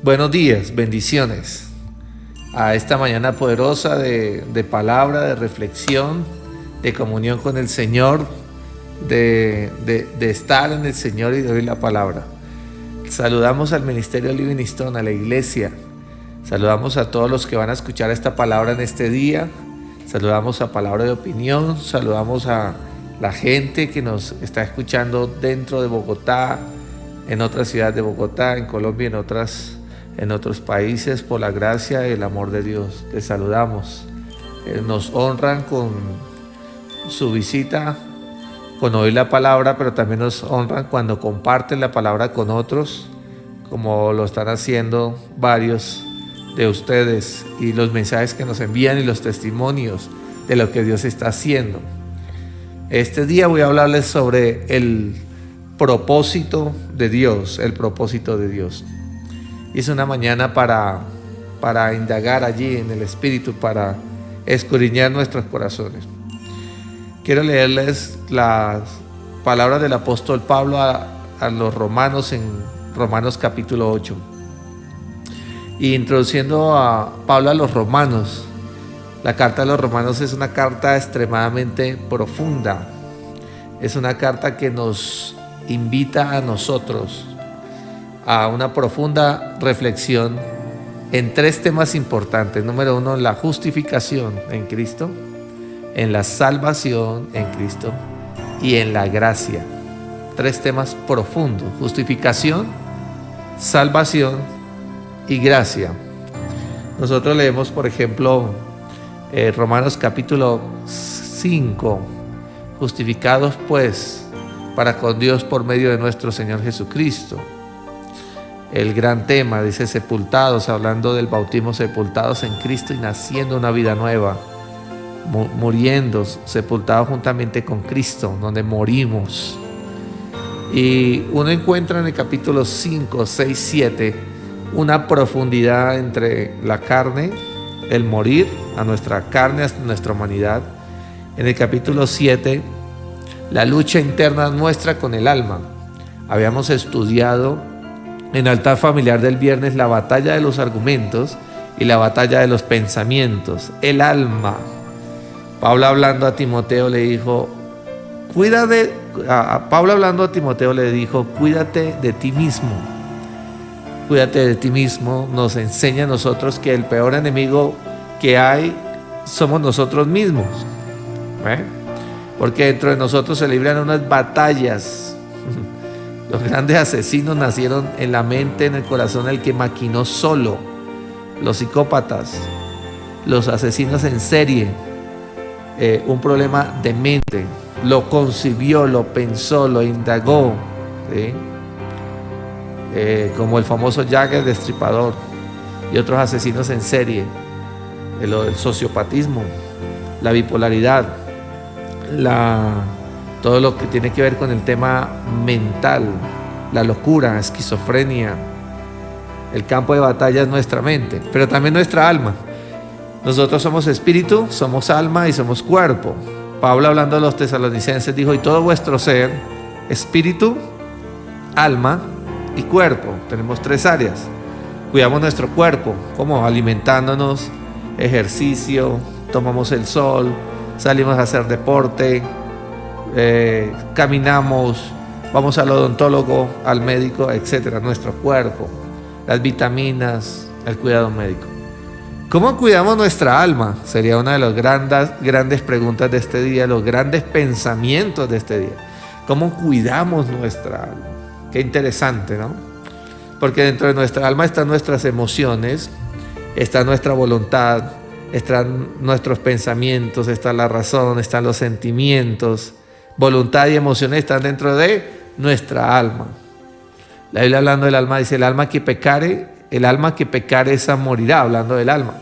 Buenos días, bendiciones a esta mañana poderosa de palabra, de reflexión, de comunión con el Señor, de estar en el Señor y de oír la palabra. Saludamos al Ministerio Living Stone, a la iglesia. Saludamos a todos los que van a escuchar esta palabra en este día. Saludamos a Palabra de Opinión. Saludamos a la gente que nos está escuchando dentro de Bogotá, en otras ciudades de Bogotá, en Colombia, en otros países, por la gracia y el amor de Dios. Les saludamos. Nos honran con su visita, con oír la palabra, pero también nos honran cuando comparten la palabra con otros, como lo están haciendo varios de ustedes, y los mensajes que nos envían y los testimonios de lo que Dios está haciendo. Este día voy a hablarles sobre el propósito de Dios, el propósito de Dios. Y es una mañana para indagar allí en el Espíritu, para escudriñar nuestros corazones. Quiero leerles las palabras del apóstol Pablo a los romanos en Romanos capítulo 8. Y introduciendo a Pablo a los romanos, la carta a los romanos es una carta extremadamente profunda. Es una carta que nos invita a nosotros a una profunda reflexión en tres temas importantes. Número uno, la justificación en Cristo, en la salvación en Cristo y en la gracia. Tres temas profundos: justificación, salvación y gracia. Nosotros leemos, por ejemplo, Romanos capítulo 5, justificados pues para con Dios por medio de nuestro Señor Jesucristo. El gran tema dice sepultados, hablando del bautismo, sepultados en Cristo y naciendo una vida nueva, muriendo, sepultados juntamente con Cristo, donde morimos. Y uno encuentra en el capítulo 5, 6, 7 una profundidad entre la carne, el morir a nuestra carne, a nuestra humanidad. En el capítulo 7, la lucha interna nuestra con el alma. Habíamos estudiado en altar familiar del viernes la batalla de los argumentos y la batalla de los pensamientos, el alma. Pablo hablando a Timoteo le dijo, cuídate de ti mismo. Cuídate de ti mismo. Nos enseña a nosotros que el peor enemigo que hay somos nosotros mismos, porque dentro de nosotros se libran unas batallas. Los grandes asesinos nacieron en la mente, en el corazón, el que maquinó solo. Los psicópatas, los asesinos en serie, un problema de mente. Lo concibió, lo pensó, lo indagó, ¿sí? Como el famoso Jack el Destripador y otros asesinos en serie. El sociopatismo, la bipolaridad, todo lo que tiene que ver con el tema mental, la locura, esquizofrenia. El campo de batalla es nuestra mente, pero también nuestra alma. Nosotros somos espíritu, somos alma y somos cuerpo. Pablo, hablando a los tesalonicenses, dijo, y todo vuestro ser, espíritu, alma y cuerpo. Tenemos tres áreas. Cuidamos nuestro cuerpo, como alimentándonos, ejercicio, tomamos el sol, salimos a hacer deporte, caminamos, vamos al odontólogo, al médico, etcétera. Nuestro cuerpo, las vitaminas, el cuidado médico. ¿Cómo cuidamos nuestra alma? Sería una de las grandes preguntas de este día, los grandes pensamientos de este día. ¿Cómo cuidamos nuestra alma? Qué interesante, ¿no? Porque dentro de nuestra alma están nuestras emociones, está nuestra voluntad, están nuestros pensamientos, está la razón, están los sentimientos. Voluntad y emociones están dentro de nuestra alma. La Biblia, hablando del alma, dice, el alma que pecare esa morirá, hablando del alma.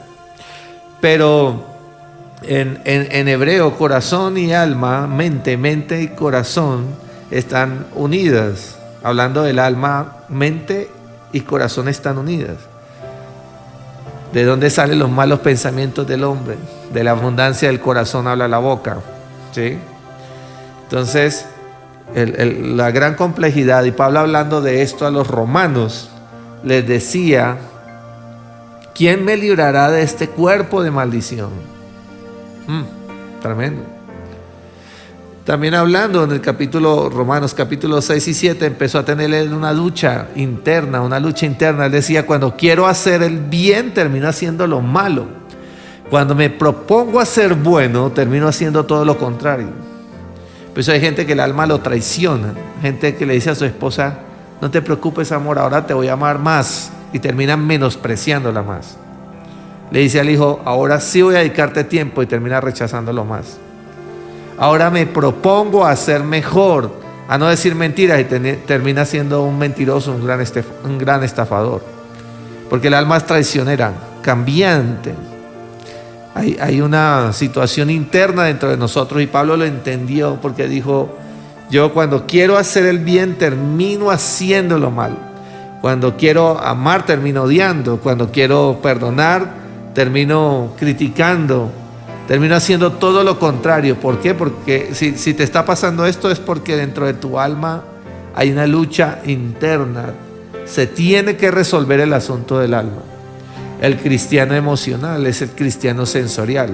Pero en hebreo, corazón y alma, mente y corazón están unidas. Hablando del alma, mente y corazón están unidas. ¿De dónde salen los malos pensamientos del hombre? De la abundancia del corazón habla la boca, ¿sí? Entonces, la gran complejidad, y Pablo hablando de esto a los romanos, les decía: ¿quién me librará de este cuerpo de maldición? Tremendo. También hablando en el capítulo Romanos, capítulo 6 y 7, empezó a tener él una lucha interna. Él decía: cuando quiero hacer el bien, termino haciendo lo malo. Cuando me propongo hacer bueno, termino haciendo todo lo contrario. Por eso hay gente que el alma lo traiciona. Gente que le dice a su esposa: no te preocupes, amor, ahora te voy a amar más. Y terminan menospreciándola más. Le dice al hijo: ahora sí voy a dedicarte tiempo, y termina rechazándolo más. Ahora me propongo a ser mejor, a no decir mentiras, y termina siendo un mentiroso, un gran estafador. Porque el alma es traicionera, cambiante. Hay una situación interna dentro de nosotros, y Pablo lo entendió, porque dijo: yo cuando quiero hacer el bien termino haciendo lo mal. Cuando quiero amar termino odiando. Cuando quiero perdonar termino criticando. Termino haciendo todo lo contrario. ¿Por qué? Porque si te está pasando esto, es porque dentro de tu alma hay una lucha interna. Se tiene que resolver el asunto del alma. El cristiano emocional es el cristiano sensorial.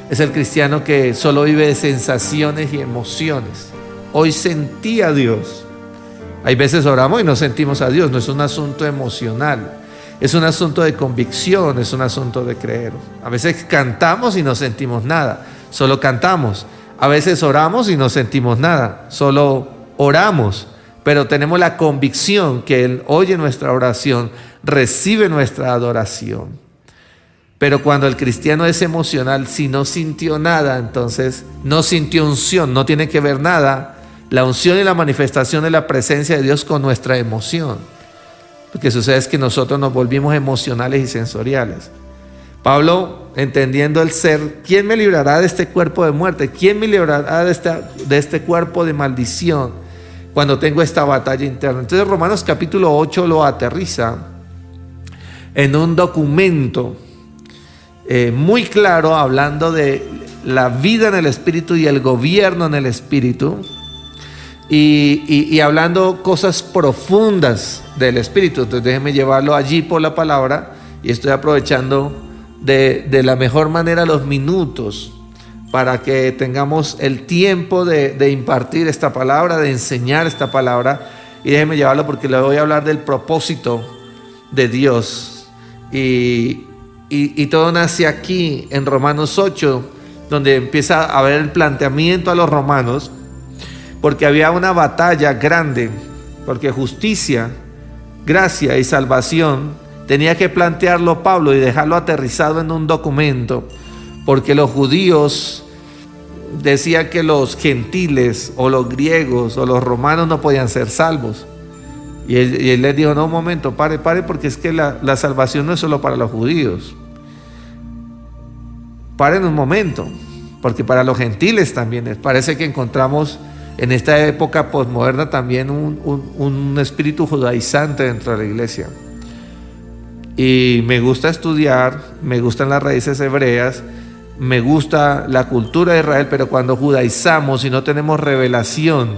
Es el cristiano que solo vive de sensaciones y emociones. Hoy sentí a Dios. Hay veces oramos y no sentimos a Dios. No es un asunto emocional. Es un asunto de convicción, es un asunto de creer. A veces cantamos y no sentimos nada, solo cantamos. A veces oramos y no sentimos nada, solo oramos. Pero tenemos la convicción que Él oye nuestra oración, recibe nuestra adoración. Pero cuando el cristiano es emocional, si no sintió nada, entonces no sintió unción, no tiene que ver nada la unción y la manifestación de la presencia de Dios con nuestra emoción. Lo que sucede es que nosotros nos volvimos emocionales y sensoriales. Pablo, entendiendo el ser, ¿quién me librará de este cuerpo de muerte? ¿Quién me librará de este cuerpo de maldición cuando tengo esta batalla interna? Entonces Romanos capítulo 8 lo aterriza en un documento muy claro, hablando de la vida en el Espíritu y el gobierno en el Espíritu. Y hablando cosas profundas del Espíritu. Entonces déjenme llevarlo allí por la palabra, y estoy aprovechando de la mejor manera los minutos para que tengamos el tiempo de impartir esta palabra, de enseñar esta palabra. Y déjenme llevarlo porque le voy a hablar del propósito de Dios, y todo nace aquí en Romanos 8, donde empieza a haber el planteamiento a los romanos. Porque había una batalla grande, porque justicia, gracia y salvación tenía que plantearlo Pablo y dejarlo aterrizado en un documento, porque los judíos decían que los gentiles o los griegos o los romanos no podían ser salvos. Y él les dijo: no, un momento, pare, porque es que la salvación no es solo para los judíos. Paren un momento, porque para los gentiles también parece que encontramos en esta época posmoderna también un espíritu judaizante dentro de la iglesia. Y me gusta estudiar, me gustan las raíces hebreas, me gusta la cultura de Israel, pero cuando judaizamos y no tenemos revelación,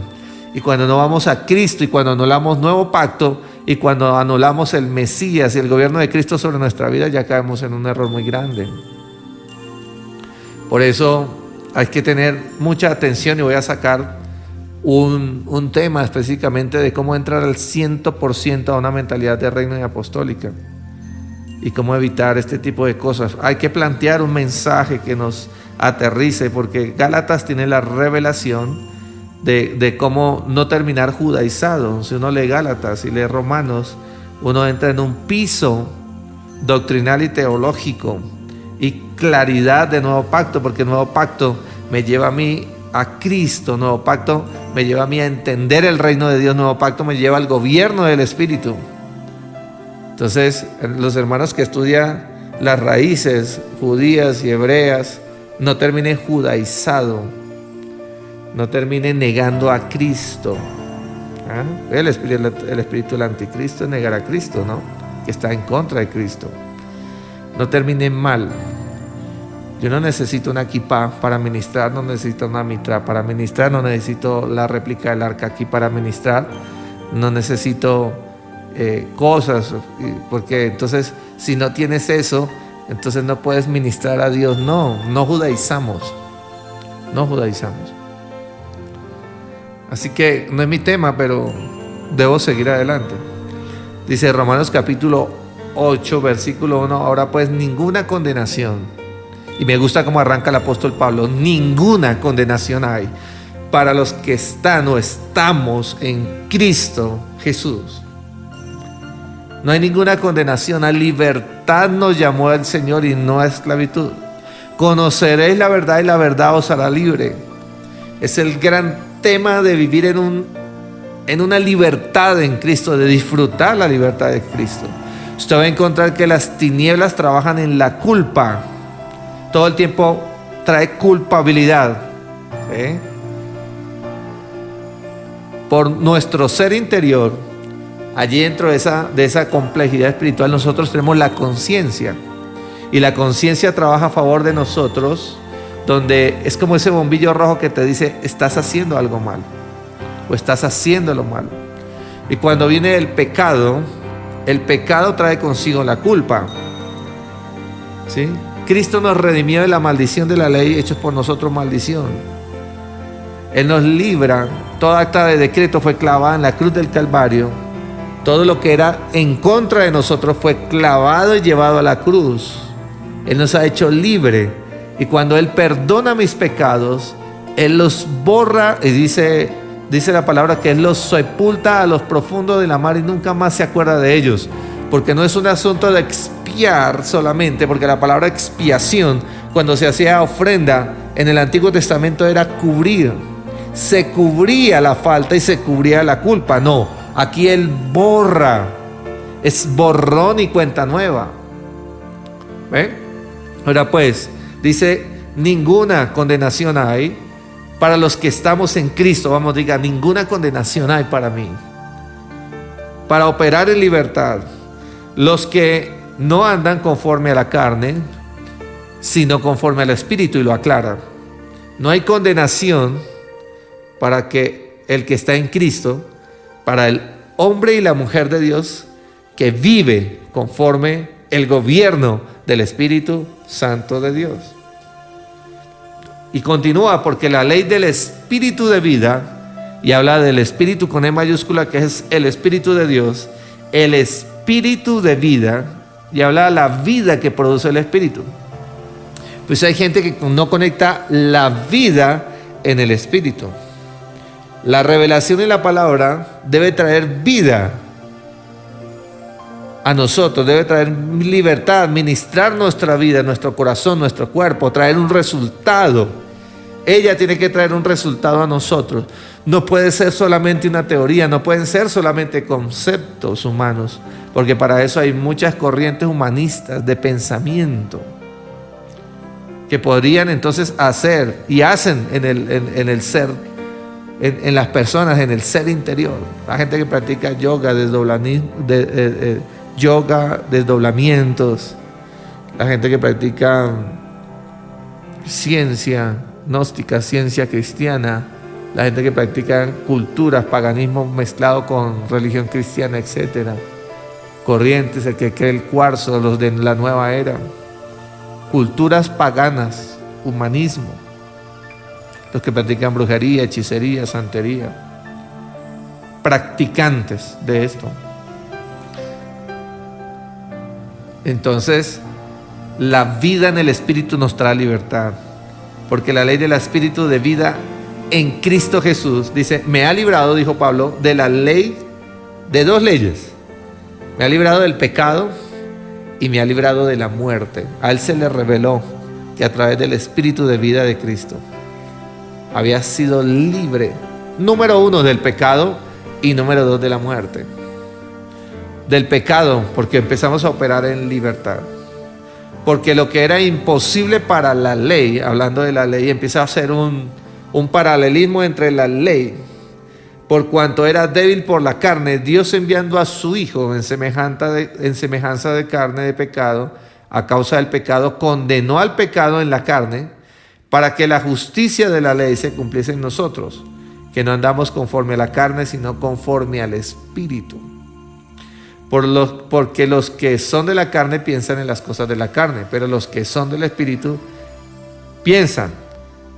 y cuando no vamos a Cristo, y cuando anulamos nuevo pacto, y cuando anulamos el Mesías y el gobierno de Cristo sobre nuestra vida, ya caemos en un error muy grande. Por eso hay que tener mucha atención, y voy a sacar un tema específicamente de cómo entrar al 100% a una mentalidad de reino y apostólica, y cómo evitar este tipo de cosas. Hay que plantear un mensaje que nos aterrice, porque Gálatas tiene la revelación de cómo no terminar judaizado. Si uno lee Gálatas y lee Romanos, uno entra en un piso doctrinal y teológico y claridad de nuevo pacto, porque el nuevo pacto me lleva a mí a Cristo, nuevo pacto me lleva a mí a entender el reino de Dios, nuevo pacto me lleva al gobierno del Espíritu. Entonces, los hermanos que estudian las raíces judías y hebreas, no terminen judaizado, no terminen negando a Cristo. El espíritu del anticristo es negar a Cristo, ¿no? Que está en contra de Cristo. No terminen mal. Yo no necesito una kipá para ministrar, no necesito una mitra para ministrar, no necesito la réplica del arca aquí para ministrar, no necesito cosas, porque entonces si no tienes eso, entonces no puedes ministrar a Dios. No judaizamos, no judaizamos. Así que no es mi tema, pero debo seguir adelante. Dice Romanos capítulo 8, versículo 1, ahora pues ninguna condenación. Y me gusta cómo arranca el apóstol Pablo, ninguna condenación hay para los que están o estamos en Cristo Jesús. No hay ninguna condenación, a libertad nos llamó el Señor y no a esclavitud. Conoceréis la verdad y la verdad os hará libre. Es el gran tema de vivir en una libertad en Cristo, de disfrutar la libertad de Cristo. Usted va a encontrar que las tinieblas trabajan en la culpa. Todo el tiempo trae culpabilidad, ¿sí? Por nuestro ser interior, allí dentro de esa complejidad espiritual, nosotros tenemos la conciencia. Y la conciencia trabaja a favor de nosotros, donde es como ese bombillo rojo que te dice, estás haciendo algo malo, o estás haciendo lo malo. Y cuando viene el pecado trae consigo la culpa, ¿sí? Cristo nos redimió de la maldición de la ley, hechos por nosotros maldición. Él nos libra. Toda acta de decreto fue clavada en la cruz del Calvario. Todo lo que era en contra de nosotros fue clavado y llevado a la cruz. Él nos ha hecho libre. Y cuando Él perdona mis pecados, Él los borra. Y dice la palabra que Él los sepulta a los profundos de la mar y nunca más se acuerda de ellos. Porque no es un asunto de expiar solamente, porque la palabra expiación, cuando se hacía ofrenda en el Antiguo Testamento, era cubrir. Se cubría la falta y se cubría la culpa. No, aquí Él borra. Es borrón y cuenta nueva. ¿Ven? Ahora pues, dice, ninguna condenación hay para los que estamos en Cristo. Vamos, diga, ninguna condenación hay para mí. Para operar en libertad. Los que no andan conforme a la carne, sino conforme al Espíritu, y lo aclara. No hay condenación para que el que está en Cristo, para el hombre y la mujer de Dios que vive conforme el gobierno del Espíritu Santo de Dios. Y continúa, porque la ley del Espíritu de vida, y habla del Espíritu con E mayúscula, que es el Espíritu de Dios, el Espíritu de vida, y habla de la vida que produce el Espíritu. Pues hay gente que no conecta la vida en el Espíritu. La revelación en la palabra debe traer vida a nosotros, debe traer libertad, ministrar nuestra vida, nuestro corazón, nuestro cuerpo, traer un resultado. Ella tiene que traer un resultado a nosotros. No puede ser solamente una teoría, no pueden ser solamente conceptos humanos, porque para eso hay muchas corrientes humanistas de pensamiento que podrían entonces hacer y hacen en el ser, en las personas, en el ser interior. La gente que practica yoga, desdoblamientos, la gente que practica ciencia gnóstica, ciencia cristiana, la gente que practica culturas, paganismo mezclado con religión cristiana, etcétera. Corrientes, el que cree el cuarzo, los de la nueva era, culturas paganas, humanismo, los que practican brujería, hechicería, santería, practicantes de esto. Entonces, la vida en el Espíritu nos trae libertad, porque la ley del Espíritu de vida en Cristo Jesús, dice, me ha librado, dijo Pablo, de la ley, de dos leyes. Me ha librado del pecado y me ha librado de la muerte. A Él se le reveló que a través del Espíritu de vida de Cristo había sido libre, número 1, del pecado, y número 2, de la muerte. Del pecado, porque empezamos a operar en libertad. Porque lo que era imposible para la ley, hablando de la ley, empieza a ser un paralelismo entre la ley. Por cuanto era débil por la carne, Dios enviando a su Hijo en semejanza de carne de pecado, a causa del pecado, condenó al pecado en la carne, para que la justicia de la ley se cumpliese en nosotros, que no andamos conforme a la carne, sino conforme al Espíritu. porque los que son de la carne piensan en las cosas de la carne, pero los que son del Espíritu piensan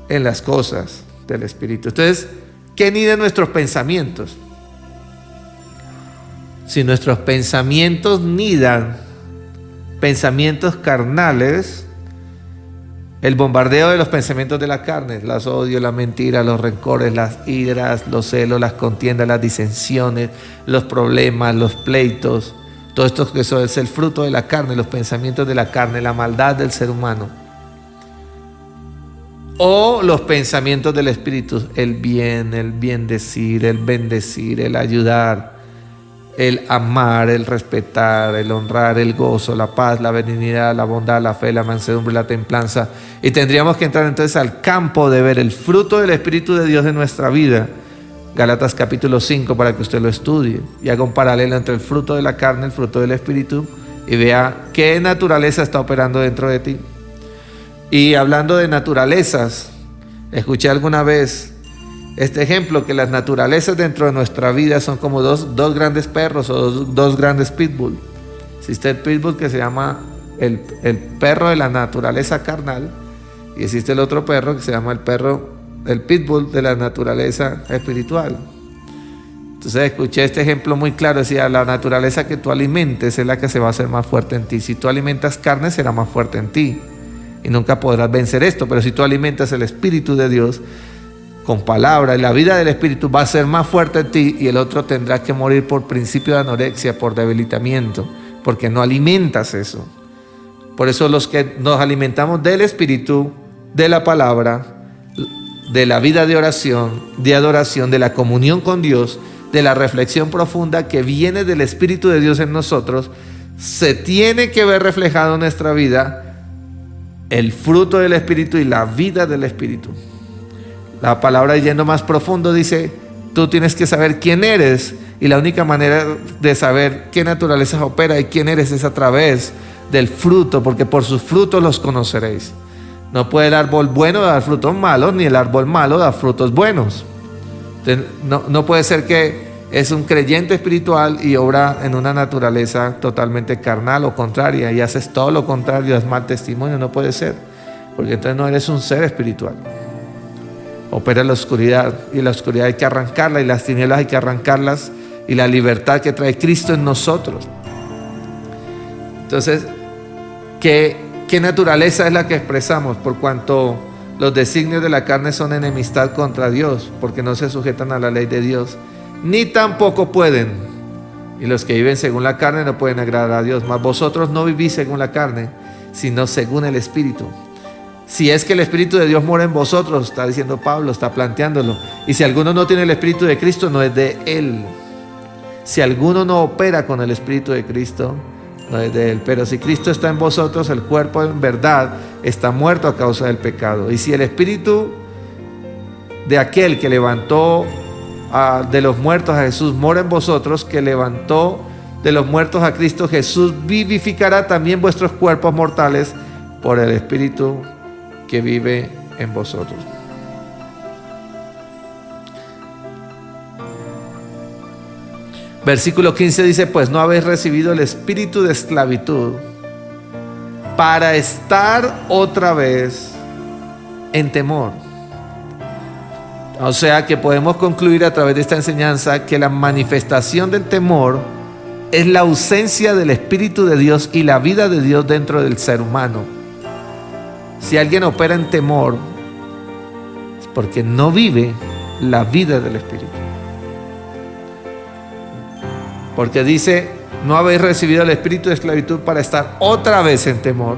en las cosas del Espíritu. Entonces, ¿qué nidan nuestros pensamientos? Si nuestros pensamientos nidan pensamientos carnales, el bombardeo de los pensamientos de la carne, los odios, la mentira, los rencores, las iras, los celos, las contiendas, las disensiones, los problemas, los pleitos, todo esto que eso es el fruto de la carne, los pensamientos de la carne, la maldad del ser humano. O los pensamientos del Espíritu, el bien decir, el bendecir, el ayudar, el amar, el respetar, el honrar, el gozo, la paz, la benignidad, la bondad, la fe, la mansedumbre, la templanza. Y tendríamos que entrar entonces al campo de ver el fruto del Espíritu de Dios en nuestra vida. Gálatas capítulo 5, para que usted lo estudie y haga un paralelo entre el fruto de la carne, el fruto del Espíritu, y vea qué naturaleza está operando dentro de ti. Y hablando de naturalezas, escuché alguna vez este ejemplo, que las naturalezas dentro de nuestra vida son como dos grandes perros o dos grandes pitbull. Existe el pitbull, que se llama el perro de la naturaleza carnal, y existe el otro perro que se llama el pitbull de la naturaleza espiritual. Entonces escuché este ejemplo muy claro, decía, la naturaleza que tú alimentes es la que se va a hacer más fuerte en ti. Si tú alimentas carne, será más fuerte en ti y nunca podrás vencer esto. Pero si tú alimentas el Espíritu de Dios con palabra, y la vida del Espíritu va a ser más fuerte en ti, y el otro tendrá que morir por principio de anorexia, por debilitamiento, porque no alimentas eso. Por eso los que nos alimentamos del Espíritu, de la palabra, de la vida de oración, de adoración, de la comunión con Dios, de la reflexión profunda que viene del Espíritu de Dios en nosotros, se tiene que ver reflejado en nuestra vida el fruto del Espíritu y la vida del Espíritu. La palabra, yendo más profundo, dice, tú tienes que saber quién eres, y la única manera de saber qué naturaleza opera y quién eres es a través del fruto, porque por sus frutos los conoceréis. No puede el árbol bueno dar frutos malos, ni el árbol malo dar frutos buenos. Entonces, no puede ser que es un creyente espiritual y obra en una naturaleza totalmente carnal o contraria, y haces todo lo contrario, das mal testimonio. No puede ser, porque entonces no eres un ser espiritual. Opera en la oscuridad, y la oscuridad hay que arrancarla, y las tinieblas hay que arrancarlas, y la libertad que trae Cristo en nosotros. Entonces, ¿qué naturaleza es la que expresamos? Por cuanto los designios de la carne son enemistad contra Dios, porque no se sujetan a la ley de Dios, ni tampoco pueden. Y los que viven según la carne no pueden agradar a Dios. Mas vosotros no vivís según la carne, sino según el Espíritu. Si es que el Espíritu de Dios mora en vosotros, está diciendo Pablo, está planteándolo. Y si alguno no tiene el Espíritu de Cristo, no es de él. Si alguno no opera con el Espíritu de Cristo, no es de él. Pero si Cristo está en vosotros, el cuerpo en verdad está muerto a causa del pecado. Y si el Espíritu de aquel que levantó de los muertos a Jesús mora en vosotros, que levantó de los muertos a Cristo Jesús, vivificará también vuestros cuerpos mortales por el Espíritu que vive en vosotros. Versículo 15 dice, pues no habéis recibido el espíritu de esclavitud para estar otra vez en temor. O sea que podemos concluir a través de esta enseñanza que la manifestación del temor es la ausencia del Espíritu de Dios y la vida de Dios dentro del ser humano. Si alguien opera en temor, es porque no vive la vida del Espíritu. Porque dice, no habéis recibido el espíritu de esclavitud para estar otra vez en temor,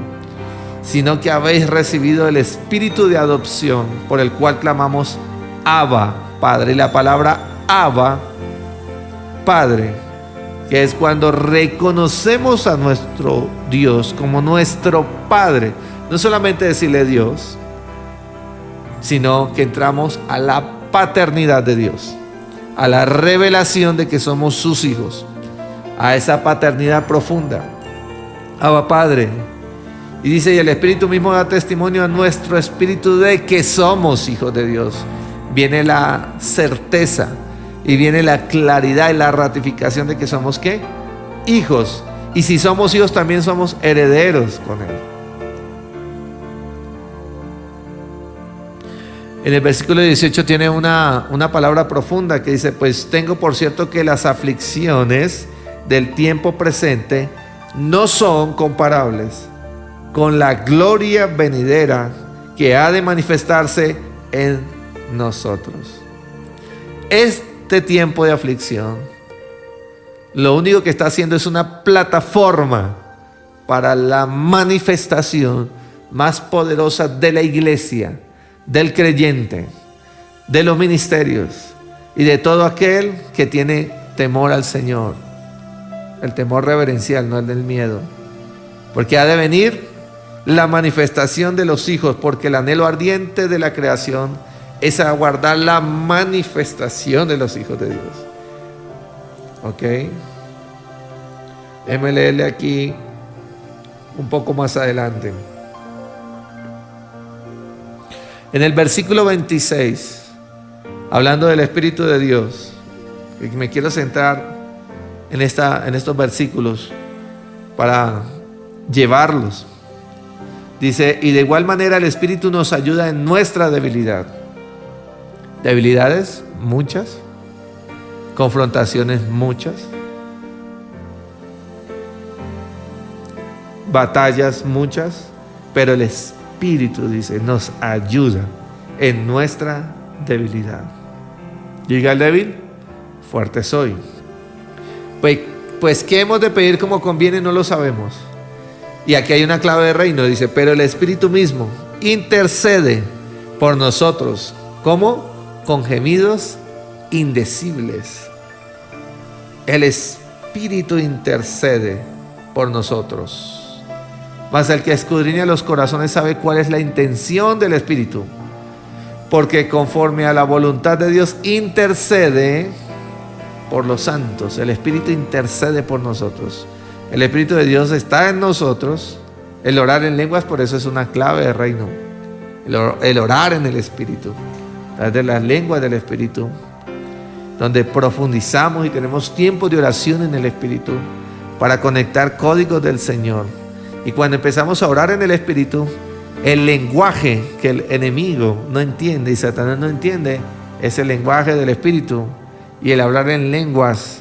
sino que habéis recibido el espíritu de adopción, por el cual clamamos Abba, Padre. Y la palabra Abba, Padre, que es cuando reconocemos a nuestro Dios como nuestro Padre. No solamente decirle Dios, sino que entramos a la paternidad de Dios, a la revelación de que somos sus hijos, a esa paternidad profunda. Abba, Padre. Y dice, y el Espíritu mismo da testimonio a nuestro espíritu de que somos hijos de Dios. Viene la certeza y viene la claridad y la ratificación de que somos ¿qué? hijos. Y si somos hijos, también somos herederos con Él. En el versículo 18 tiene una palabra profunda que dice: pues tengo por cierto que las aflicciones del tiempo presente no son comparables con la gloria venidera que ha de manifestarse en nosotros. Este tiempo de aflicción, lo único que está haciendo es una plataforma para la manifestación más poderosa de la iglesia, del creyente, de los ministerios y de todo aquel que tiene temor al Señor. El temor reverencial, no el del miedo. Porque ha de venir la manifestación de los hijos, porque el anhelo ardiente de la creación es aguardar la manifestación de los hijos de Dios. ¿Ok? Déjeme leerle aquí un poco más adelante. En el versículo 26, hablando del Espíritu de Dios, y me quiero centrar en estos versículos para llevarlos. Dice: y de igual manera el Espíritu nos ayuda en nuestra debilidad. Debilidades muchas, confrontaciones muchas, batallas muchas, pero el Espíritu, dice, nos ayuda en nuestra debilidad. Diga el débil: fuerte soy. Pues ¿qué hemos de pedir como conviene? No lo sabemos. Y aquí hay una clave de reino, dice: pero el Espíritu mismo intercede por nosotros. ¿Cómo? Con gemidos indecibles. El Espíritu intercede por nosotros. Mas el que escudriña los corazones sabe cuál es la intención del Espíritu, porque conforme a la voluntad de Dios intercede por los santos. El Espíritu intercede por nosotros. El Espíritu de Dios está en nosotros. El orar en lenguas, por eso es una clave de reino. El orar en el Espíritu, a través de las lenguas del Espíritu, donde profundizamos y tenemos tiempo de oración en el Espíritu para conectar códigos del Señor. Y cuando empezamos a orar en el Espíritu, el lenguaje que el enemigo no entiende y Satanás no entiende es el lenguaje del Espíritu. Y el hablar en lenguas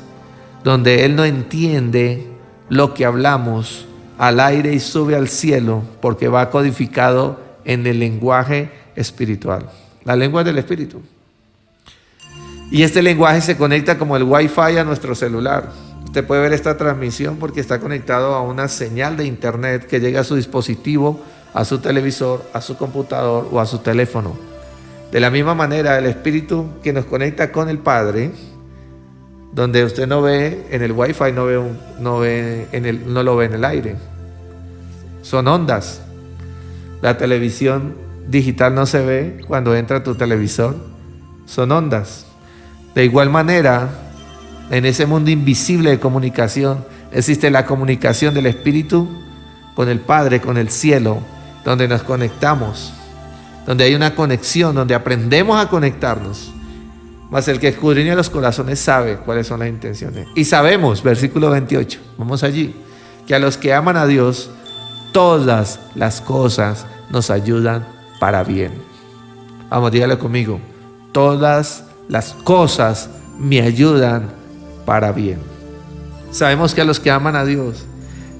donde él no entiende lo que hablamos al aire y sube al cielo, porque va codificado en el lenguaje espiritual, la lengua del Espíritu. Y este lenguaje se conecta como el Wi-Fi a nuestro celular. Usted puede ver esta transmisión porque está conectado a una señal de internet que llega a su dispositivo, a su televisor, a su computador o a su teléfono. De la misma manera, el Espíritu que nos conecta con el Padre, donde usted no ve en el Wi-Fi, no lo ve en el aire. Son ondas. La televisión digital no se ve cuando entra a tu televisor. Son ondas. De igual manera, en ese mundo invisible de comunicación, existe la comunicación del Espíritu con el Padre, con el cielo, donde nos conectamos, donde hay una conexión, donde aprendemos a conectarnos. Mas el que escudriña los corazones sabe cuáles son las intenciones. Y sabemos, versículo 28, vamos allí, que a los que aman a Dios, todas las cosas nos ayudan para bien. Vamos, dígalo conmigo: todas las cosas me ayudan para bien. Sabemos que a los que aman a Dios,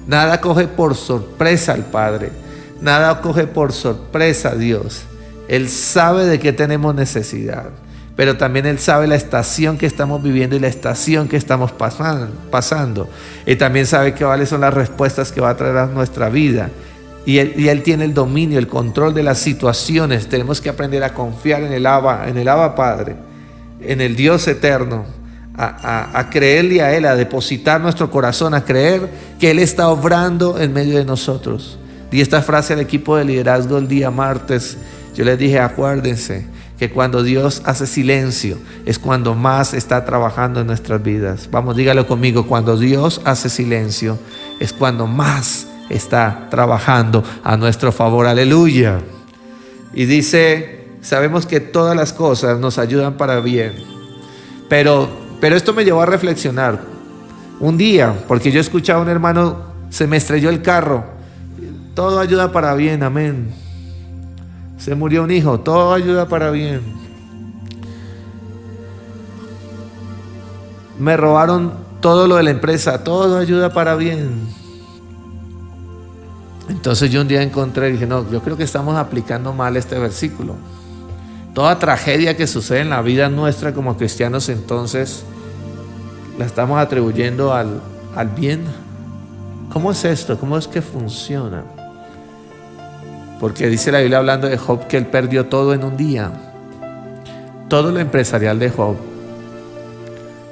nada coge por sorpresa al Padre, nada coge por sorpresa a Dios. Él sabe de qué tenemos necesidad, pero también Él sabe la estación que estamos viviendo y la estación que estamos pasando. Y también sabe cuáles son las respuestas que va a traer a nuestra vida. Y Él tiene el dominio, el control de las situaciones. Tenemos que aprender a confiar en el Abba Padre, en el Dios eterno, a creerle a Él, a depositar nuestro corazón, a creer que Él está obrando en medio de nosotros. Di esta frase al equipo de liderazgo el día martes. Yo les dije: acuérdense que cuando Dios hace silencio es cuando más está trabajando en nuestras vidas. Vamos, dígalo conmigo: cuando Dios hace silencio es cuando más está trabajando a nuestro favor. Aleluya. Y dice: sabemos que todas las cosas nos ayudan para bien. Pero esto me llevó a reflexionar. Un día, porque yo escuchaba a un hermano, se me estrelló el carro. Todo ayuda para bien, amén. Se murió un hijo, todo ayuda para bien. Me robaron todo lo de la empresa, todo ayuda para bien. Entonces yo un día encontré y dije, no, yo creo que estamos aplicando mal este versículo. Toda tragedia que sucede en la vida nuestra como cristianos, entonces la estamos atribuyendo al bien. ¿Cómo es esto? ¿Cómo es que funciona? Porque dice la Biblia hablando de Job que él perdió todo en un día. Todo lo empresarial de Job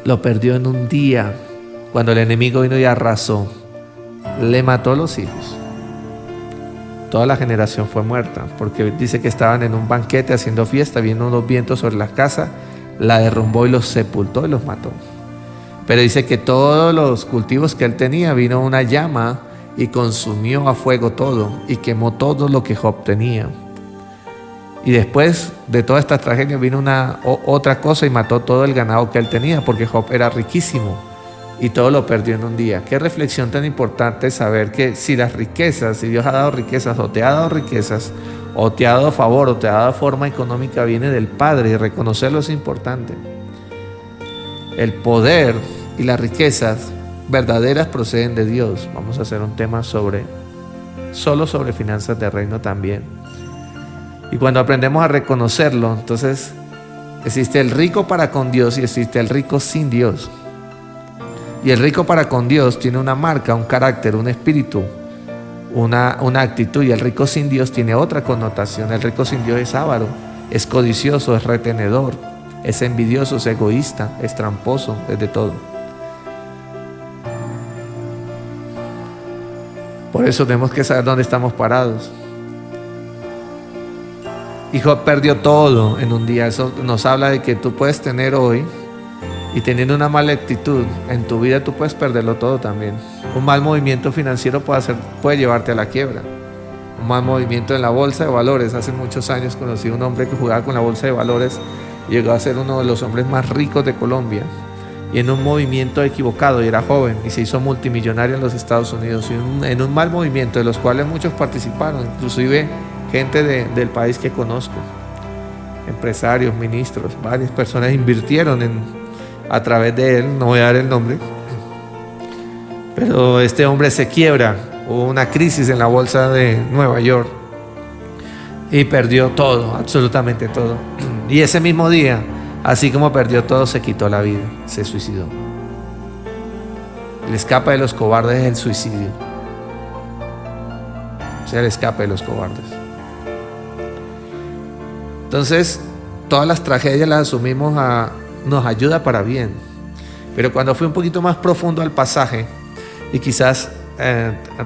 lo perdió en un día, cuando el enemigo vino y arrasó, le mató a los hijos. Toda la generación fue muerta, porque dice que estaban en un banquete haciendo fiesta, vino unos vientos sobre la casa, la derrumbó y los sepultó y los mató. Pero dice que todos los cultivos que él tenía, vino una llama y consumió a fuego todo y quemó todo lo que Job tenía. Y después de toda esta tragedia vino otra cosa y mató todo el ganado que él tenía, porque Job era riquísimo y todo lo perdió en un día. Qué reflexión tan importante saber que si las riquezas, si Dios ha dado riquezas o te ha dado riquezas, o te ha dado favor o te ha dado forma económica, viene del Padre, y reconocerlo es importante. El poder y las riquezas verdaderas proceden de Dios. Vamos a hacer un tema solo sobre finanzas de reino también. Y cuando aprendemos a reconocerlo, entonces existe el rico para con Dios y existe el rico sin Dios. Y el rico para con Dios tiene una marca, un carácter, un espíritu, una actitud. Y el rico sin Dios tiene otra connotación. El rico sin Dios es avaro, es codicioso, es retenedor, es envidioso, es egoísta, es tramposo, es de todo. Por eso tenemos que saber dónde estamos parados. Y Job perdió todo en un día. Eso nos habla de que tú puedes tener hoy, y teniendo una mala actitud en tu vida, tú puedes perderlo todo también. Un mal movimiento financiero puede llevarte a la quiebra. Un mal movimiento en la bolsa de valores. Hace muchos años conocí a un hombre que jugaba con la bolsa de valores y llegó a ser uno de los hombres más ricos de Colombia. Y en un movimiento equivocado, y era joven, y se hizo multimillonario en los Estados Unidos. Y en un mal movimiento, de los cuales muchos participaron, inclusive gente del país que conozco, empresarios, ministros, varias personas invirtieron a través de él. No voy a dar el nombre, pero este hombre se quiebra. Hubo una crisis en la bolsa de Nueva York y perdió todo, absolutamente todo. Y ese mismo día, así como perdió todo, se quitó la vida, se suicidó. El escape de los cobardes es el suicidio. O sea, el escape de los cobardes. Entonces, todas las tragedias las asumimos nos ayuda para bien. Pero cuando fui un poquito más profundo al pasaje, y quizás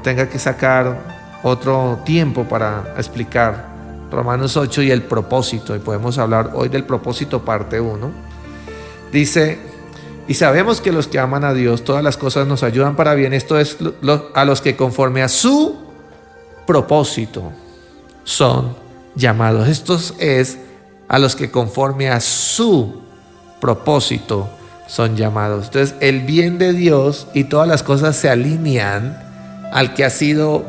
tenga que sacar otro tiempo para explicar Romanos 8 y el propósito, y podemos hablar hoy del propósito parte 1, dice: y sabemos que los que aman a Dios, todas las cosas nos ayudan para bien. Esto es a los que conforme a su propósito son llamados. Esto es a los que conforme a su propósito son llamados. Entonces el bien de Dios y todas las cosas se alinean al que ha sido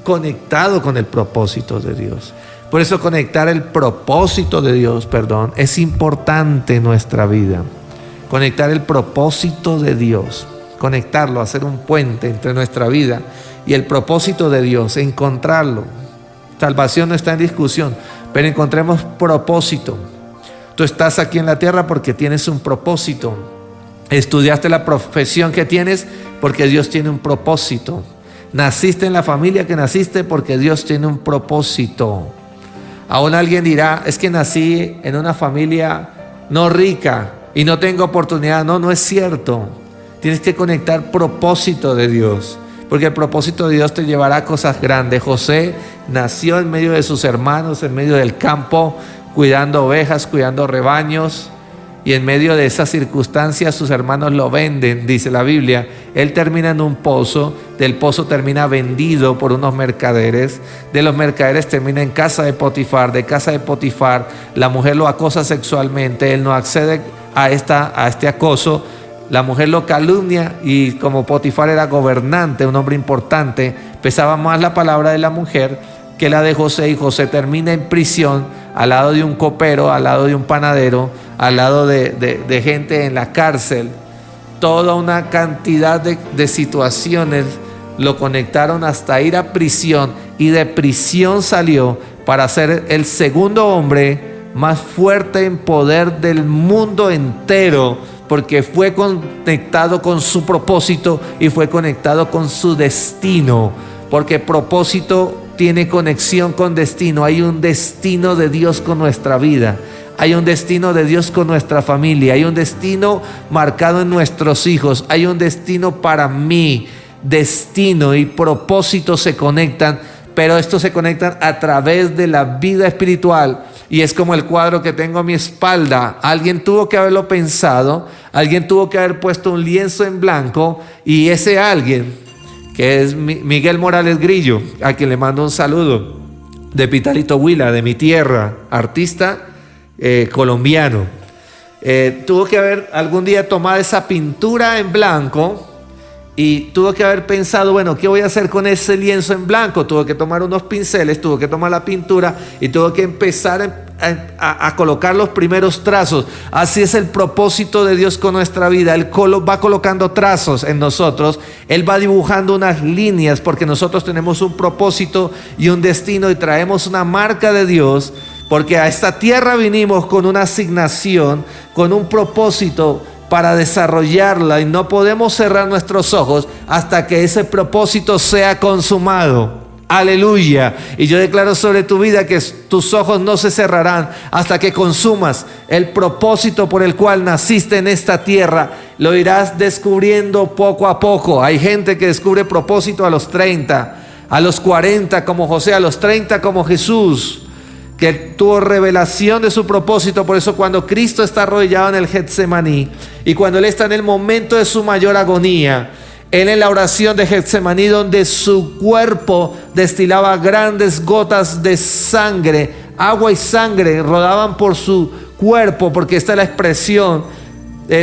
conectado con el propósito de Dios. Por eso conectar el propósito de Dios, es importante en nuestra vida. Conectar el propósito de Dios, conectarlo, hacer un puente entre nuestra vida y el propósito de Dios, encontrarlo. Salvación no está en discusión, pero encontremos propósito. Tú estás aquí en la tierra porque tienes un propósito. Estudiaste la profesión que tienes porque Dios tiene un propósito. Naciste en la familia que naciste porque Dios tiene un propósito. Aún alguien dirá: es que nací en una familia no rica y no tengo oportunidad. No es cierto. Tienes que conectar propósito de Dios, porque el propósito de Dios te llevará a cosas grandes. José nació en medio de sus hermanos, en medio del campo, cuidando ovejas, cuidando rebaños, y en medio de esas circunstancias sus hermanos lo venden, dice la Biblia. Él termina en un pozo, del pozo termina vendido por unos mercaderes, de los mercaderes termina en casa de Potifar, de casa de Potifar la mujer lo acosa sexualmente, él no accede a este acoso, la mujer lo calumnia y como Potifar era gobernante, un hombre importante, pesaba más la palabra de la mujer que la de José, y José termina en prisión al lado de un copero, al lado de un panadero, al lado de gente en la cárcel. Toda una cantidad de situaciones lo conectaron hasta ir a prisión, y de prisión salió para ser el segundo hombre más fuerte en poder del mundo entero, porque fue conectado con su propósito y fue conectado con su destino, porque propósito tiene conexión con destino. Hay un destino de Dios con nuestra vida, hay un destino de Dios con nuestra familia, hay un destino marcado en nuestros hijos, hay un destino para mí. Destino y propósito se conectan, pero estos se conectan a través de la vida espiritual. Y es como el cuadro que tengo a mi espalda. Alguien tuvo que haberlo pensado, alguien tuvo que haber puesto un lienzo en blanco, y ese alguien, que es Miguel Morales Grillo, a quien le mando un saludo, de Pitalito Huila, de mi tierra, artista colombiano, tuvo que haber algún día tomado esa pintura en blanco y tuvo que haber pensado, bueno, ¿qué voy a hacer con ese lienzo en blanco? Tuvo que tomar unos pinceles, tuvo que tomar la pintura y tuvo que empezar a colocar los primeros trazos. Así es el propósito de Dios con nuestra vida. Él va colocando trazos en nosotros, Él va dibujando unas líneas, porque nosotros tenemos un propósito y un destino y traemos una marca de Dios, porque a esta tierra vinimos con una asignación, con un propósito para desarrollarla, y no podemos cerrar nuestros ojos hasta que ese propósito sea consumado. Aleluya. Y yo declaro sobre tu vida que tus ojos no se cerrarán hasta que consumas el propósito por el cual naciste en esta tierra. Lo irás descubriendo poco a poco. Hay gente que descubre propósito a los 30, a los 40 como José, a los 30 como Jesús, que tuvo revelación de su propósito. Por eso cuando Cristo está arrodillado en el Getsemaní, y cuando Él está en el momento de su mayor agonía, Él en la oración de Getsemaní, donde su cuerpo destilaba grandes gotas de sangre, agua y sangre rodaban por su cuerpo, porque esta es la expresión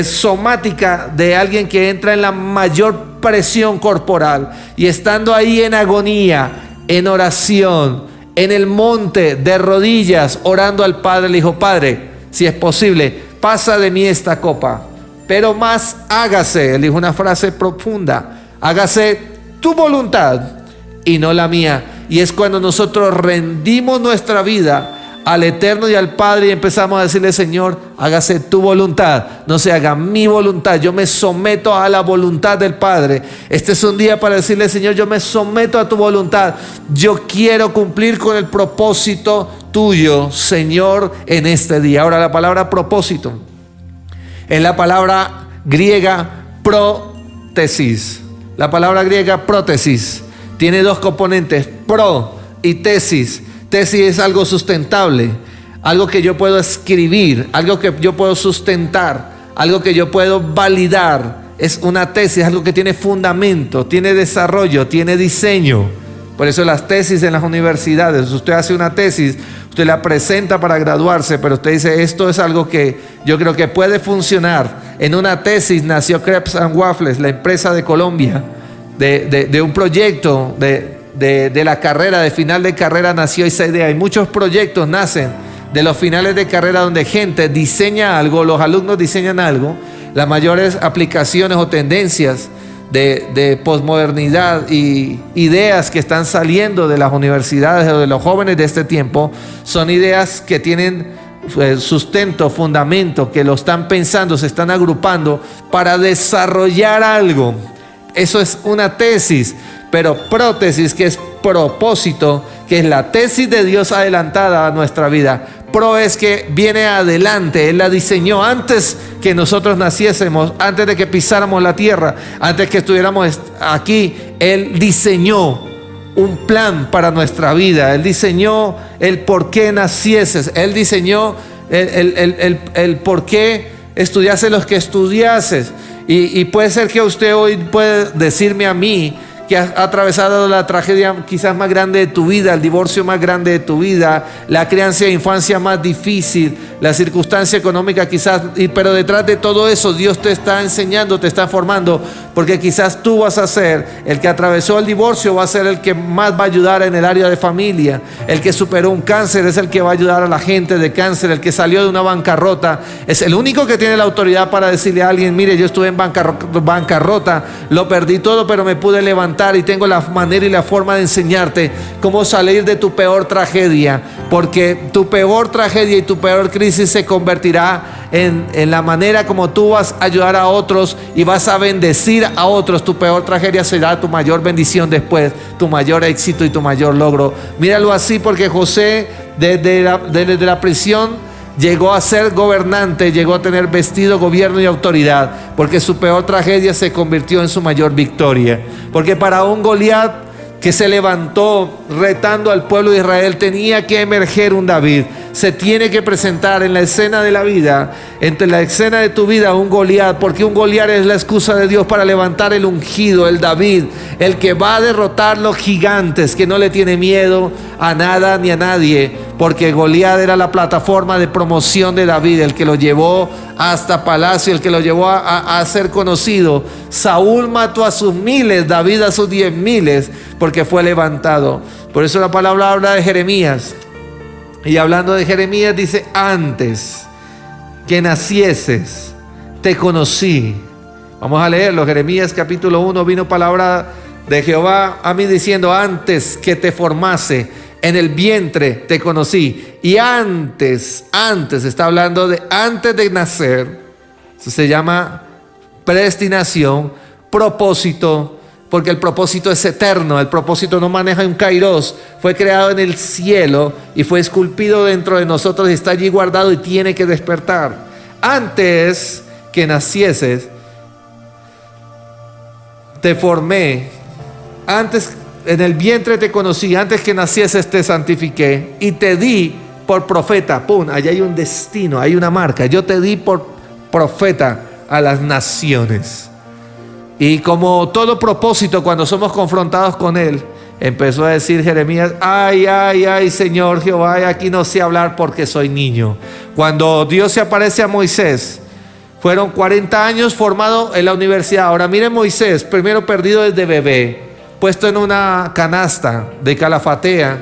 somática de alguien que entra en la mayor presión corporal, y estando ahí en agonía, en oración, en el monte, de rodillas, orando al Padre, le dijo: Padre, si es posible, pasa de mí esta copa, pero más hágase, él dijo una frase profunda, hágase tu voluntad y no la mía. Y es cuando nosotros rendimos nuestra vida al Eterno y al Padre y empezamos a decirle: Señor, hágase tu voluntad, no se haga mi voluntad. Yo me someto a la voluntad del Padre. Este es un día para decirle: Señor, yo me someto a tu voluntad. Yo quiero cumplir con el propósito tuyo, Señor, en este día. Ahora, la palabra propósito es la palabra griega prótesis. La palabra griega prótesis tiene dos componentes: pro y tesis. Tesis es algo sustentable, algo que yo puedo escribir, algo que yo puedo sustentar, algo que yo puedo validar. Es una tesis, algo que tiene fundamento, tiene desarrollo, tiene diseño. Por eso las tesis en las universidades, usted hace una tesis, usted la presenta para graduarse, pero usted dice: esto es algo que yo creo que puede funcionar. En una tesis nació Crepes and Waffles, la empresa de Colombia, de un proyecto de la carrera, de final de carrera nació esa idea. Y muchos proyectos nacen de los finales de carrera, donde gente diseña algo, los alumnos diseñan algo. Las mayores aplicaciones o tendencias de posmodernidad y ideas que están saliendo de las universidades o de los jóvenes de este tiempo son ideas que tienen sustento, fundamento, que lo están pensando, se están agrupando para desarrollar algo. Eso es una tesis. Pero prótesis, que es propósito, que es la tesis de Dios adelantada a nuestra vida. Pro es que viene adelante, Él la diseñó antes que nosotros naciésemos, antes de que pisáramos la tierra, antes que estuviéramos aquí. Él diseñó un plan para nuestra vida, Él diseñó el por qué nacieses, Él diseñó el por qué estudiases los que estudiases. Y puede ser que usted hoy puede decirme a mí que has atravesado la tragedia quizás más grande de tu vida, el divorcio más grande de tu vida, la crianza de infancia más difícil, la circunstancia económica quizás, pero detrás de todo eso Dios te está enseñando, te está formando, porque quizás tú vas a ser el que atravesó el divorcio, va a ser el que más va a ayudar en el área de familia, el que superó un cáncer es el que va a ayudar a la gente de cáncer, el que salió de una bancarrota es el único que tiene la autoridad para decirle a alguien: mire, yo estuve en bancarrota, lo perdí todo, pero me pude levantar y tengo la manera y la forma de enseñarte cómo salir de tu peor tragedia, porque tu peor tragedia y tu peor crisis se convertirá en la manera como tú vas a ayudar a otros y vas a bendecir a otros. Tu peor tragedia será tu mayor bendición después, tu mayor éxito y tu mayor logro. Míralo así, porque José desde la prisión llegó a ser gobernante, llegó a tener vestido, gobierno y autoridad, porque su peor tragedia se convirtió en su mayor victoria. Porque para un Goliat que se levantó retando al pueblo de Israel, tenía que emerger un David. Se tiene que presentar en la escena de la vida, entre la escena de tu vida, un Goliat, porque un Goliat es la excusa de Dios para levantar el ungido, el David, el que va a derrotar los gigantes, que no le tiene miedo a nada ni a nadie, porque Goliat era la plataforma de promoción de David, el que lo llevó hasta palacio, el que lo llevó a ser conocido. Saúl mató a sus miles, David a sus 10,000, porque fue levantado. Por eso la palabra habla de Jeremías. Y hablando de Jeremías dice: antes que nacieses te conocí. Vamos a leerlo. Jeremías capítulo 1. Vino palabra de Jehová a mí diciendo: antes que te formase en el vientre te conocí. Y antes, está hablando de antes de nacer. Eso se llama predestinación, propósito, porque el propósito es eterno. El propósito no maneja un kairos. Fue creado en el cielo y fue esculpido dentro de nosotros y está allí guardado y tiene que despertar. Antes que nacieses te formé, antes en el vientre te conocí, antes que nacieses te santifiqué y te di por profeta. ¡Pum! Allá hay un destino, hay una marca. Yo te di por profeta a las naciones. Y como todo propósito, cuando somos confrontados con él, empezó a decir Jeremías: ay, Señor Jehová, aquí no sé hablar porque soy niño. Cuando Dios se aparece a Moisés, fueron 40 años formado en la universidad. Ahora miren Moisés, primero perdido desde bebé, puesto en una canasta de calafatea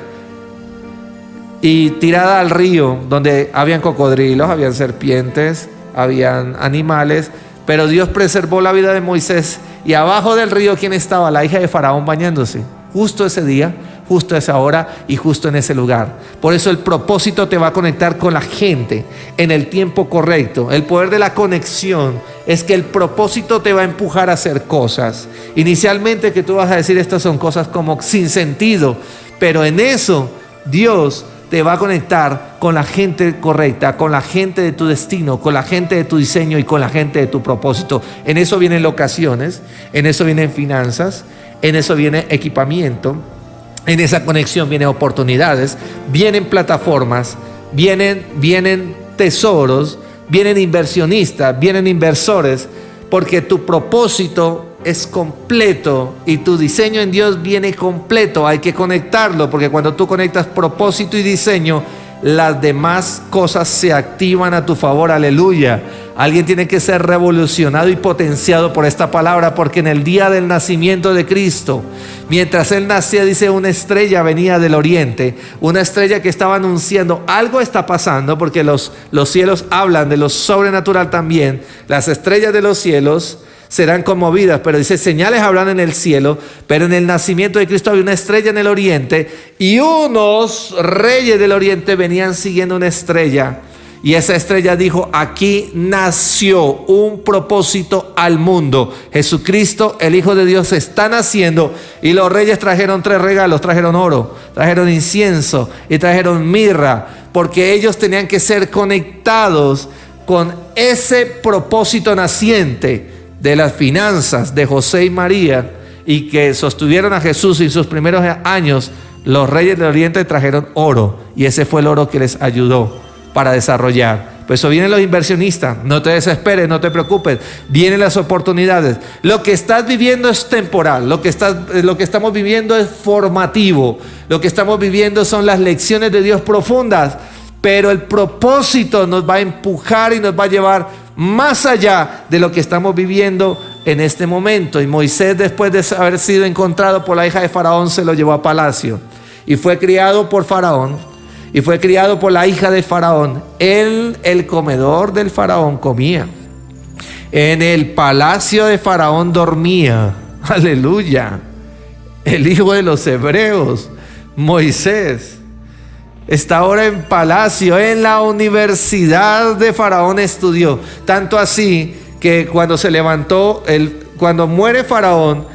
y tirada al río, donde habían cocodrilos, habían serpientes, habían animales, pero Dios preservó la vida de Moisés. Y abajo del río, ¿quién estaba? La hija de Faraón bañándose, justo ese día, justo a esa hora y justo en ese lugar. Por eso el propósito te va a conectar con la gente en el tiempo correcto. El poder de la conexión es que el propósito te va a empujar a hacer cosas. Inicialmente que tú vas a decir: estas son cosas como sin sentido, pero en eso Dios te va a conectar con la gente correcta, con la gente de tu destino, con la gente de tu diseño y con la gente de tu propósito. En eso vienen locaciones, en eso vienen finanzas, en eso viene equipamiento, en esa conexión vienen oportunidades, vienen plataformas, vienen tesoros, vienen inversionistas, vienen inversores, porque tu propósito es completo y tu diseño en Dios viene completo. Hay que conectarlo, porque cuando tú conectas propósito y diseño, las demás cosas se activan a tu favor. Aleluya. Alguien tiene que ser revolucionado y potenciado por esta palabra, porque en el día del nacimiento de Cristo, mientras Él nacía, dice, una estrella venía del oriente, una estrella que estaba anunciando algo está pasando, porque los cielos hablan de lo sobrenatural también. Las estrellas de los cielos serán conmovidas, pero dice: señales habrán en el cielo. Pero en el nacimiento de Cristo había una estrella en el oriente, y unos reyes del oriente venían siguiendo una estrella, y esa estrella dijo: aquí nació un propósito al mundo. Jesucristo, el Hijo de Dios, está naciendo. Y los reyes trajeron 3 regalos: trajeron oro, trajeron incienso y trajeron mirra, porque ellos tenían que ser conectados con ese propósito naciente de las finanzas de José y María, y que sostuvieron a Jesús en sus primeros años. Los reyes del oriente trajeron oro, y ese fue el oro que les ayudó para desarrollar. Pues eso vienen los inversionistas. No te desesperes, no te preocupes. Vienen las oportunidades. Lo que estás viviendo es temporal. Lo que estamos viviendo es formativo. Lo que estamos viviendo son las lecciones de Dios profundas. Pero el propósito nos va a empujar y nos va a llevar más allá de lo que estamos viviendo en este momento. Y Moisés, después de haber sido encontrado por la hija de Faraón, se lo llevó a palacio. Y fue criado por Faraón. Y fue criado por la hija de Faraón. Él, el comedor del Faraón, comía. En el palacio de Faraón dormía. Aleluya. El hijo de los hebreos, Moisés, está ahora en palacio. En la universidad de Faraón estudió. Tanto así que cuando se levantó, cuando muere Faraón,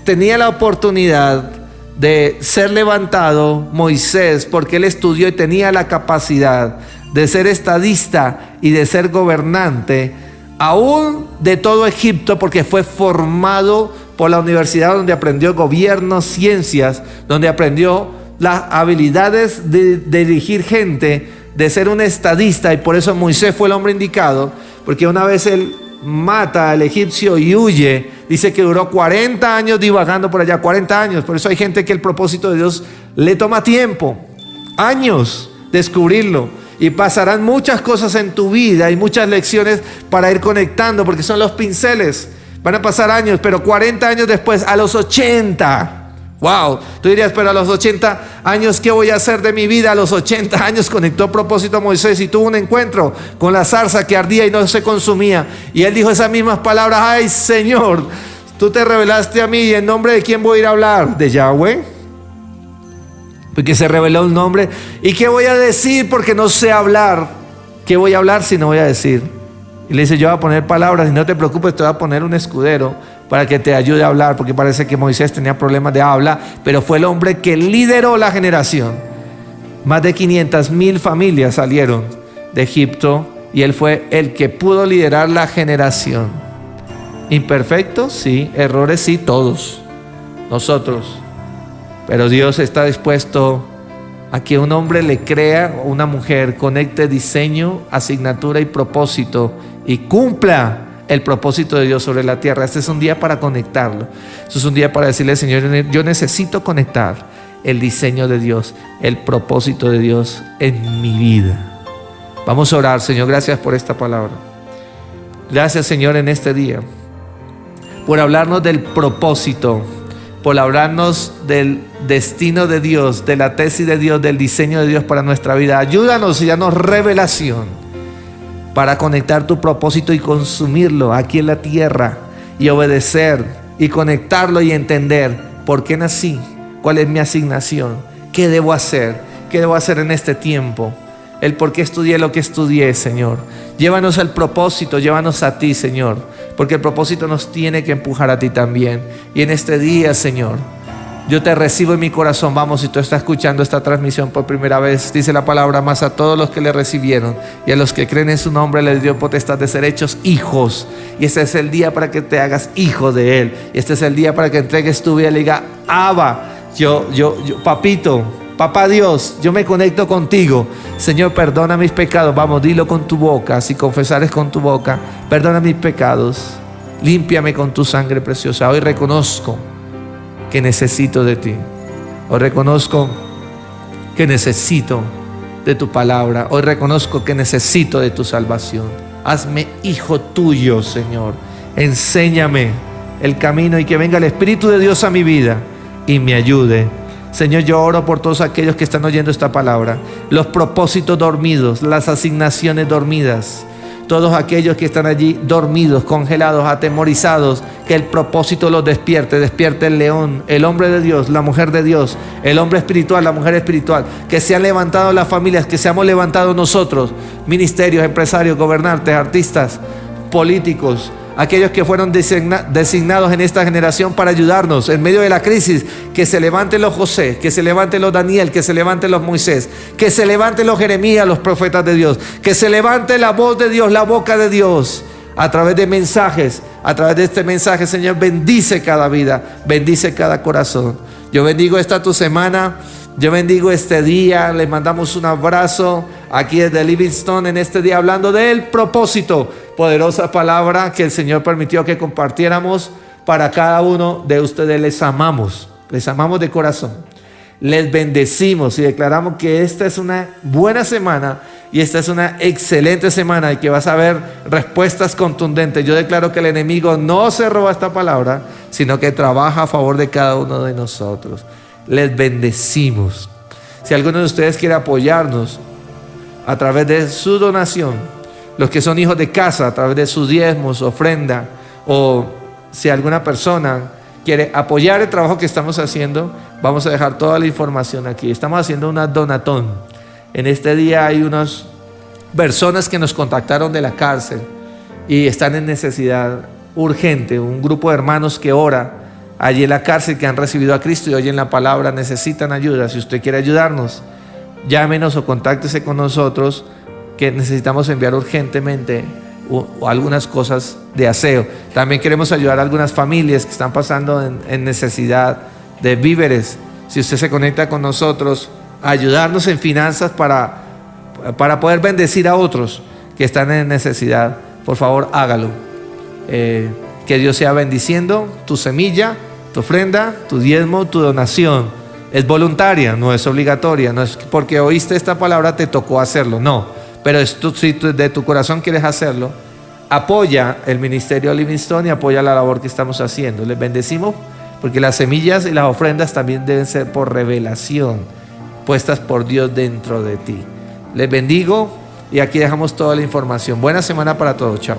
tenía la oportunidad de ser levantado Moisés, porque él estudió y tenía la capacidad de ser estadista y de ser gobernante aún de todo Egipto, porque fue formado por la universidad donde aprendió gobierno, ciencias, donde aprendió las habilidades de dirigir gente, de ser un estadista. Y por eso Moisés fue el hombre indicado, porque una vez él mata al egipcio y huye. Dice que duró 40 años divagando por allá, 40 años. Por eso hay gente que el propósito de Dios le toma tiempo, años, descubrirlo. Y pasarán muchas cosas en tu vida y muchas lecciones para ir conectando, porque son los pinceles. Van a pasar años, pero 40 años después, a los 80. Wow, tú dirías, pero a los 80 años, ¿qué voy a hacer de mi vida? A los 80 años conectó propósito a Moisés y tuvo un encuentro con la zarza que ardía y no se consumía. Y él dijo esas mismas palabras: ay, Señor, tú te revelaste a mí, ¿y en nombre de quién voy a ir a hablar? ¿De Yahweh? Porque se reveló un nombre. ¿Y qué voy a decir? Porque no sé hablar. ¿Qué voy a hablar si no voy a decir? Y le dice: yo voy a poner palabras, y no te preocupes, te voy a poner un escudero para que te ayude a hablar, porque parece que Moisés tenía problemas de habla, pero fue el hombre que lideró la generación. Más de 500,000 familias salieron de Egipto y él fue el que pudo liderar la generación. Imperfectos, sí. Errores, sí, todos nosotros. Pero Dios está dispuesto a que un hombre le crea, o una mujer conecte diseño, asignatura y propósito y cumpla el propósito de Dios sobre la tierra. Este es un día para conectarlo. Este es un día para decirle: Señor, yo necesito conectar el diseño de Dios, el propósito de Dios en mi vida. Vamos a orar. Señor, gracias por esta palabra. Gracias, Señor, en este día, por hablarnos del propósito, por hablarnos del destino de Dios, de la tesis de Dios, del diseño de Dios para nuestra vida. Ayúdanos y danos revelación para conectar tu propósito y consumirlo aquí en la tierra, y obedecer y conectarlo y entender por qué nací, cuál es mi asignación, qué debo hacer en este tiempo, el por qué estudié lo que estudié, Señor. Llévanos al propósito, llévanos a ti, Señor, porque el propósito nos tiene que empujar a ti también. Y en este día, Señor, yo te recibo en mi corazón. Vamos, si tú estás escuchando esta transmisión por primera vez, dice la palabra: más a todos los que le recibieron y a los que creen en su nombre les dio potestad de ser hechos hijos. Y este es el día para que te hagas hijo de Él. Y este es el día para que entregues tu vida y le diga: Abba, yo, papito, papá Dios, yo me conecto contigo. Señor, perdona mis pecados. Vamos, dilo con tu boca. Si confesares con tu boca: perdona mis pecados, límpiame con tu sangre preciosa. Hoy reconozco que necesito de ti. Hoy reconozco que necesito de tu palabra. Hoy reconozco que necesito de tu salvación. Hazme hijo tuyo, Señor. Enséñame el camino, y que venga el Espíritu de Dios a mi vida y me ayude. Señor, yo oro por todos aquellos que están oyendo esta palabra, los propósitos dormidos, las asignaciones dormidas, todos aquellos que están allí dormidos, congelados, atemorizados, que el propósito los despierte. Despierte el león, el hombre de Dios, la mujer de Dios, el hombre espiritual, la mujer espiritual. Que se han levantado las familias, que seamos levantados nosotros, ministerios, empresarios, gobernantes, artistas, políticos, aquellos que fueron designados en esta generación para ayudarnos en medio de la crisis. Que se levanten los José, que se levanten los Daniel, que se levanten los Moisés, que se levanten los Jeremías, los profetas de Dios, que se levante la voz de Dios, la boca de Dios, a través de mensajes. A través de este mensaje, Señor, bendice cada vida, bendice cada corazón. Yo bendigo esta tu semana, yo bendigo este día. Les mandamos un abrazo aquí desde Livingstone en este día hablando del propósito. Poderosa palabra que el Señor permitió que compartiéramos para cada uno de ustedes. Les amamos de corazón. Les bendecimos y declaramos que esta es una buena semana y esta es una excelente semana y que vas a ver respuestas contundentes. Yo declaro que el enemigo no se roba esta palabra, sino que trabaja a favor de cada uno de nosotros. Les bendecimos. Si alguno de ustedes quiere apoyarnos a través de su donación, los que son hijos de casa, a través de sus diezmos, ofrenda, o si alguna persona quiere apoyar el trabajo que estamos haciendo, vamos a dejar toda la información aquí. Estamos haciendo una donatón. En este día hay unas personas que nos contactaron de la cárcel y están en necesidad urgente. Un grupo de hermanos que ora allí en la cárcel, que han recibido a Cristo y oyen la palabra, necesitan ayuda. Si usted quiere ayudarnos, llámenos o contáctese con nosotros, que necesitamos enviar urgentemente o algunas cosas de aseo. También queremos ayudar a algunas familias que están pasando en necesidad de víveres. Si usted se conecta con nosotros, ayudarnos en finanzas para poder bendecir a otros que están en necesidad, por favor hágalo. Que Dios sea bendiciendo tu semilla, tu ofrenda, tu diezmo, tu donación. Es voluntaria, no es obligatoria, no es porque oíste esta palabra te tocó hacerlo, no. Pero si de tu corazón quieres hacerlo, apoya el ministerio Livingstone y apoya la labor que estamos haciendo. Les bendecimos porque las semillas y las ofrendas también deben ser por revelación, puestas por Dios dentro de ti. Les bendigo y aquí dejamos toda la información. Buena semana para todos. Chao.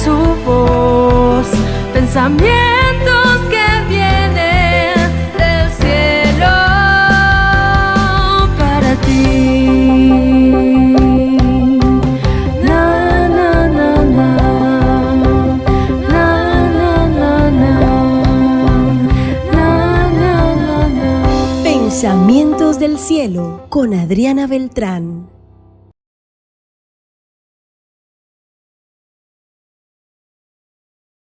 Su voz, pensamientos que vienen del cielo para ti. Na, na, na, na. Na, na, na, na. Na, na, na, na. Pensamientos del cielo con Adriana Beltrán.